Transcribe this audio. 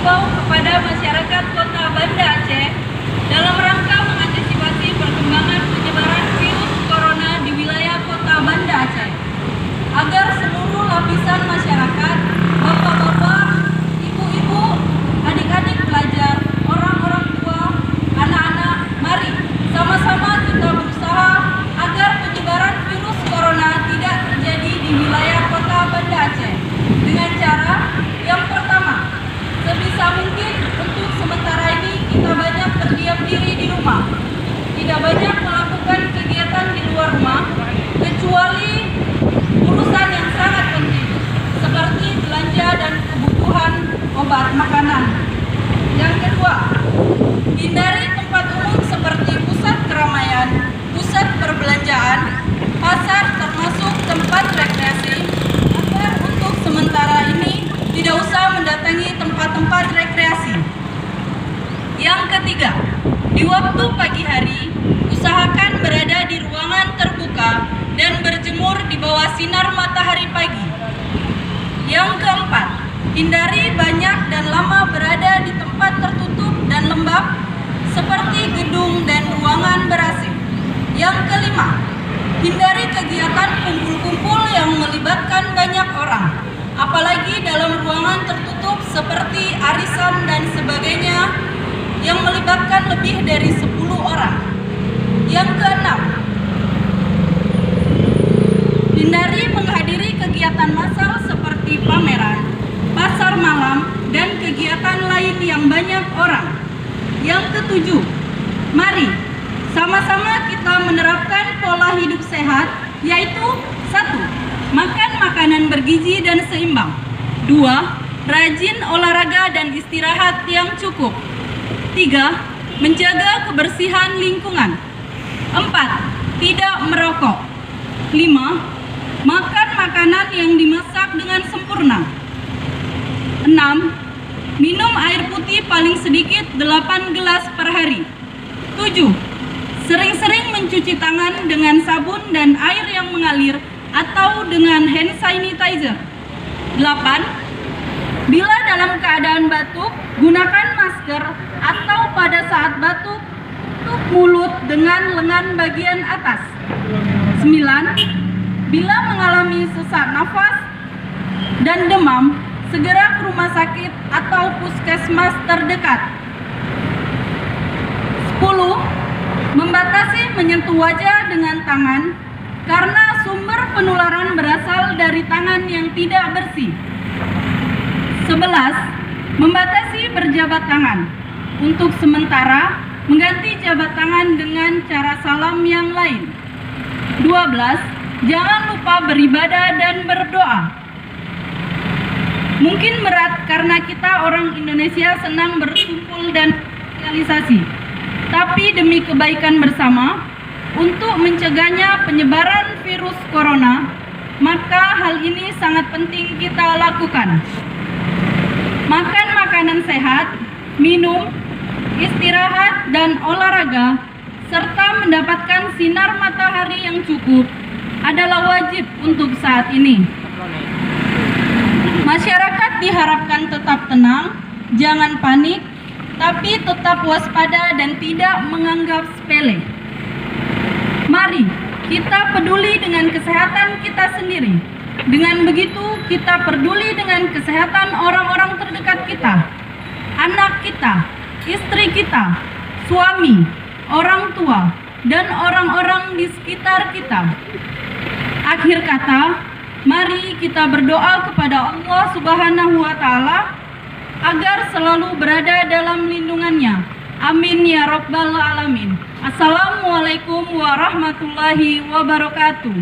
menghimbau kepada masyarakat Kota Banda Aceh dalam rangka mengantisipasi perkembangan penyebaran virus corona di wilayah Kota Banda Aceh agar seluruh lapisan masyarakat, bapak-bapak, ibu-ibu, adik-adik pelajar, orang-orang tua, anak-anak, mari sama-sama kita berusaha agar penyebaran virus corona tidak terjadi di wilayah Kota Banda Aceh dengan cara yang pertama, sebisa mungkin untuk sementara ini kita banyak berdiam diri di rumah, tidak banyak melakukan kegiatan di luar rumah kecuali urusan yang sangat penting seperti belanja dan kebutuhan obat makanan. Yang kedua, hindari tempat umum seperti pusat keramaian, pusat perbelanjaan, pasar termasuk tempat rekreasi agar untuk sementara ini tidak usah mendatangi tempat-tempat rekreasi. Yang ketiga, di waktu pagi hari usahakan berada di ruangan terbuka dan berjemur di bawah sinar matahari pagi. Yang keempat, hindari banyak dan lama berada di tempat tertutup dan lembab seperti gedung dan ruangan ber-AC. Yang kelima, hindari kegiatan kumpul-kumpul yang melibatkan banyak orang, apalagi dalam ruangan tertutup seperti arisan dan sebagainya yang melibatkan lebih dari 10 orang. Yang keenam, hindari menghadiri kegiatan massal seperti pameran, pasar malam, dan kegiatan lain yang banyak orang. Yang ketujuh, mari sama-sama kita menerapkan pola hidup sehat, yaitu 1. Makan makanan bergizi dan seimbang. 2. Rajin olahraga dan istirahat yang cukup. 3. Menjaga kebersihan lingkungan. 4. Tidak merokok. 5. Makan makanan yang dimasak dengan sempurna. 6. Minum air putih paling sedikit 8 gelas per hari. 7. Sering-sering mencuci tangan dengan sabun dan air yang mengalir atau dengan hand sanitizer. 8. Bila dalam keadaan batuk, gunakan masker atau pada saat batuk, tutup mulut dengan lengan bagian atas. 9. Bila mengalami sesak nafas dan demam, segera ke rumah sakit atau puskesmas terdekat. 10. Membatasi menyentuh wajah dengan tangan karena sumber penularan berasal dari tangan yang tidak bersih. 11. Membatasi berjabat tangan. Untuk sementara, mengganti jabat tangan dengan cara salam yang lain. 12. Jangan lupa beribadah dan berdoa. Mungkin berat karena kita orang Indonesia senang berkumpul dan sosialisasi. Tapi demi kebaikan bersama, untuk mencegahnya penyebaran virus corona, maka hal ini sangat penting kita lakukan. Makan makanan sehat, minum, istirahat dan olahraga, serta mendapatkan sinar matahari yang cukup adalah wajib untuk saat ini. Masyarakat diharapkan tetap tenang, jangan panik, tapi tetap waspada dan tidak menganggap sepele. Mari kita peduli dengan kesehatan kita sendiri. Dengan begitu, kita peduli dengan kesehatan orang-orang terdekat kita, anak kita, istri kita, suami, orang tua, dan orang-orang di sekitar kita. Akhir kata, mari kita berdoa kepada Allah Subhanahu wa Ta'ala agar selalu berada dalam lindungannya. Amin ya Rabbal Alamin. Assalamualaikum warahmatullahi wabarakatuh.